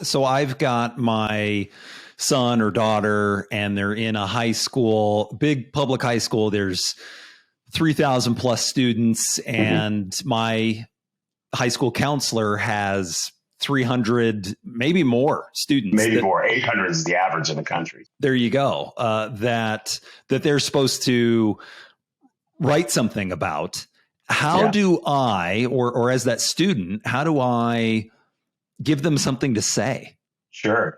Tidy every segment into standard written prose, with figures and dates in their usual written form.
So I've got my son or daughter, and they're in a high school, big public high school. There's 3,000 plus students, Mhm. and my high school counselor has 300, maybe more students. Maybe That more. 800 is the average in the country. there you go. That they're supposed to write something about. How Yeah. do I, or as that student, how do I give them something to say? Sure.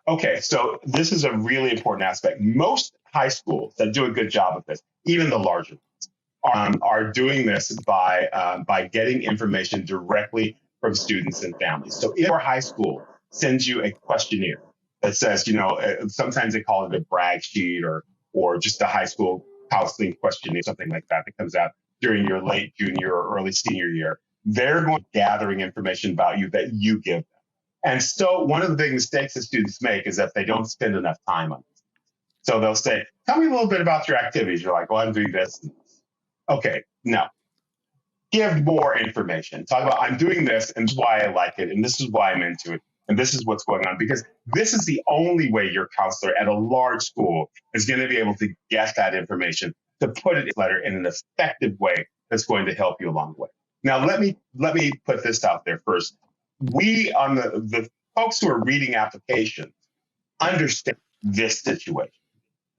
Okay, so this is a really important aspect. Most high schools that do a good job of this, even the larger ones, are doing this by getting information directly from students and families. So if your high school sends you a questionnaire that says, sometimes they call it a brag sheet or just a high school counseling questionnaire, something like that that comes out during your late junior or early senior year, they're going gathering information about you that you give them. And so one of the big mistakes that students make is that they don't spend enough time on it. So they'll say, tell me a little bit about your activities. You're like, well, I'm doing this and this. Okay, no. Give more information. Talk about, I'm doing this and this is why I like it and this is why I'm into it and this is what's going on. Because this is the only way your counselor at a large school is going to be able to get that information to put it in a letter in an effective way that's going to help you along the way. Now, let me put this out there first. We on the folks who are reading applications understand this situation,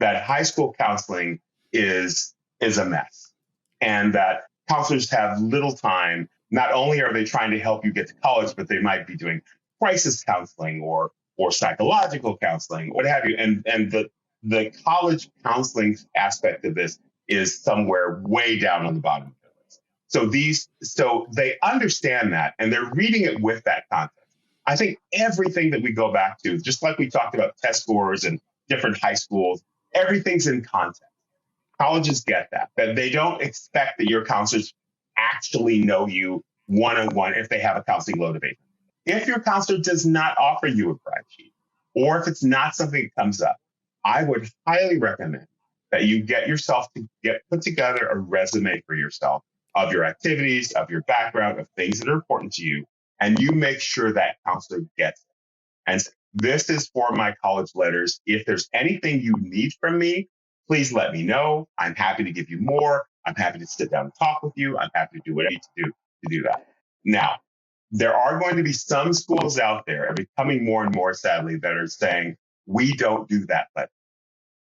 that high school counseling is a mess and that counselors have little time. Not only are they trying to help you get to college, but they might be doing crisis counseling or psychological counseling, what have you. And the college counseling aspect of this is somewhere way down on the bottom of the list. So they understand that and they're reading it with that context. I think everything that we go back to, just like we talked about test scores and different high schools, everything's in context. Colleges get that they don't expect that your counselors actually know you one-on-one if they have a counseling motivation. If your counselor does not offer you a brag sheet, or if it's not something that comes up, I would highly recommend that you get yourself to put together a resume for yourself of your activities, of your background, of things that are important to you, and you make sure that counselor gets it. And this is for my college letters. If there's anything you need from me, please let me know. I'm happy to give you more. I'm happy to sit down and talk with you. I'm happy to do what I need to do that. Now, there are going to be some schools out there, and becoming more and more sadly, that are saying, we don't do that letter.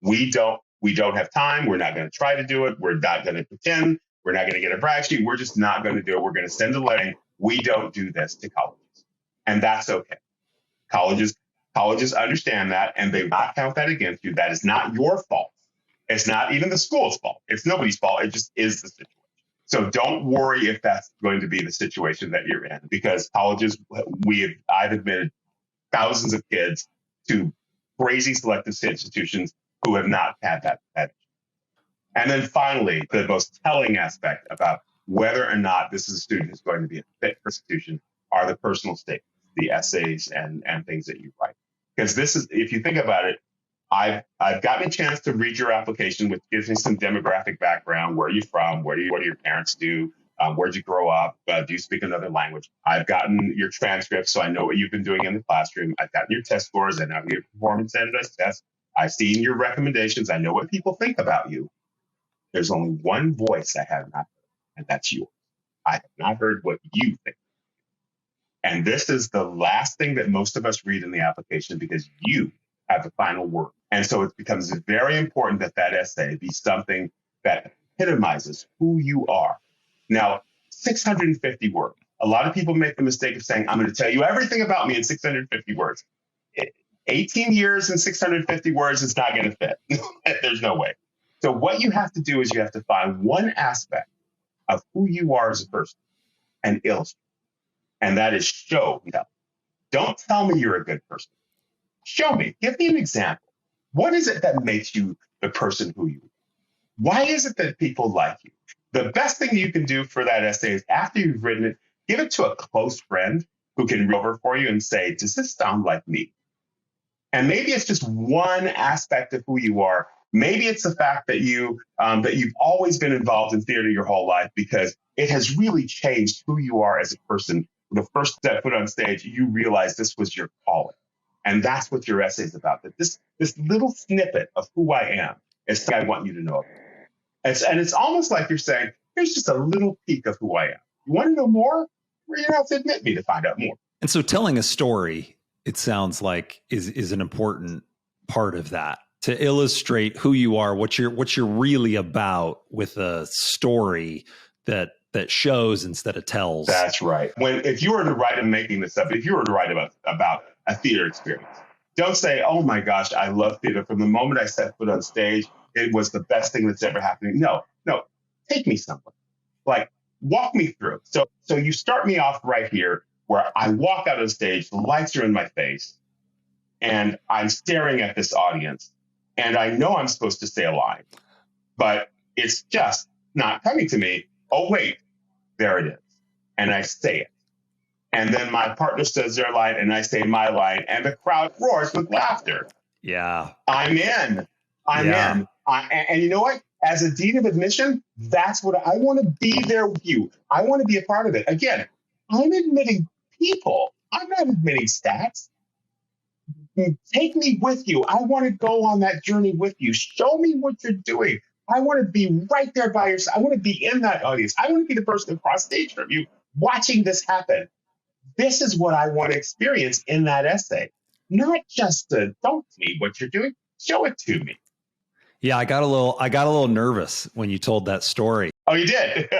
We don't have time. We're not going to try to do it. We're not going to pretend. We're not going to get a brag sheet. We're just not going to do it. We're going to send a letter. We don't do this to colleges. And that's okay. Colleges understand that and they will not count that against you. That is not your fault. It's not even the school's fault. It's nobody's fault. It just is the situation. So don't worry if that's going to be the situation that you're in, because colleges, I've admitted thousands of kids to crazy selective institutions who have not had that. And then finally, the most telling aspect about whether or not this is a student who's going to be a fit for institution are the personal statements, the essays and things that you write. Because this is, if you think about it, I've gotten a chance to read your application, which gives me some demographic background. Where are you from? What do your parents do? Where'd you grow up? Do you speak another language? I've gotten your transcripts, so I know what you've been doing in the classroom. I've gotten your test scores. I know your performance standardized tests. I've seen your recommendations. I know what people think about you. There's only one voice I have not heard, and that's yours. I have not heard what you think. And this is the last thing that most of us read in the application because you have the final word. And so it becomes very important that that essay be something that epitomizes who you are. Now, 650 words. A lot of people make the mistake of saying, I'm going to tell you everything about me in 650 words. 18 years and 650 words is not going to fit. There's no way. So what you have to do is you have to find one aspect of who you are as a person and illustrate. And that is show. Don't tell me you're a good person. Show me. Give me an example. What is it that makes you the person who you are? Why is it that people like you? The best thing you can do for that essay is after you've written it, give it to a close friend who can read over for you and say, does this sound like me? And maybe it's just one aspect of who you are. Maybe it's the fact that you've always been involved in theater your whole life because it has really changed who you are as a person the first step foot on stage, you realize this was your calling. And that's what your essay is about. That this little snippet of who I am is what I want you to know about. And it's almost like you're saying, here's just a little peek of who I am. You want to know more? Well, you have to admit me to find out more. And so telling a story, it sounds like is an important part of that, to illustrate who you are, what you're really about with a story that shows instead of tells. That's right. If you were to write, and making this up, if you were to write about a theater experience, don't say, oh my gosh, I love theater. From the moment I set foot on stage, it was the best thing that's ever happened. No, take me somewhere. Like, walk me through. So you start me off right here where I walk out on stage, the lights are in my face, and I'm staring at this audience, and I know I'm supposed to say a line, but it's just not coming to me. Oh, wait, there it is. And I say it. And then my partner says their line, and I say my line, and the crowd roars with laughter. Yeah. I'm in. And you know what? As a dean of admission, that's what I want to be there with you. I want to be a part of it. Again, I'm admitting people. I'm not admitting stats. Take me with you. I want to go on that journey with you. Show me what you're doing. I want to be right there by your side. I want to be in that audience. I want to be the person across stage from you watching this happen. This is what I want to experience in that essay. Not just don't tell me what you're doing. Show it to me. Yeah, I got a little nervous when you told that story. Oh, you did?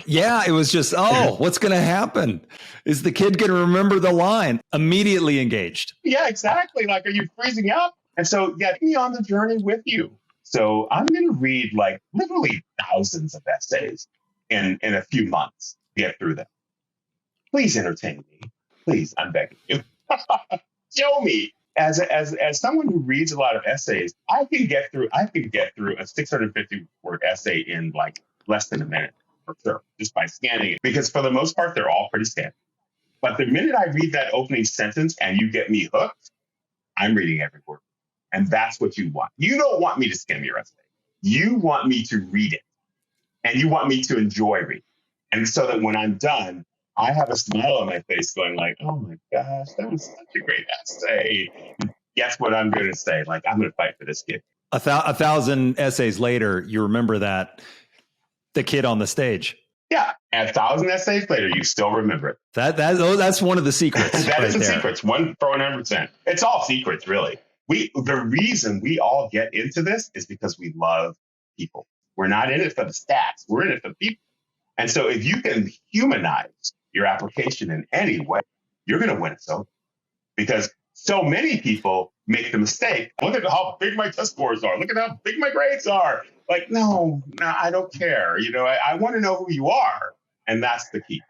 Yeah, it was just, what's going to happen? Is the kid going to remember the line? Immediately engaged. Yeah, exactly. Like, are you freezing up? And so, get me on the journey with you. So I'm going to read like literally thousands of essays in a few months to get through them. Please entertain me. Please, I'm begging you. Show me. As someone who reads a lot of essays, I can get through a 650 word essay in like less than a minute, for sure, just by scanning it. Because for the most part, they're all pretty standard. But the minute I read that opening sentence and you get me hooked, I'm reading every word. And that's what you want. You don't want me to skim your essay. You want me to read it. And you want me to enjoy reading. And so that when I'm done, I have a smile on my face going like, oh my gosh, that was such a great essay. Guess what I'm going to say? Like, I'm going to fight for this kid. A thousand essays later, you remember the kid on the stage. Yeah. And 1,000 essays later, you still remember it. That's one of the secrets. That is the secrets. 100%. It's all secrets, really. The reason we all get into this is because we love people. We're not in it for the stats. We're in it for people. And so if you can humanize your application in any way, you're going to win it. So, because so many people make the mistake. Look at how big my test scores are. Look at how big my grades are. Like, no, I don't care. I want to know who you are. And that's the key.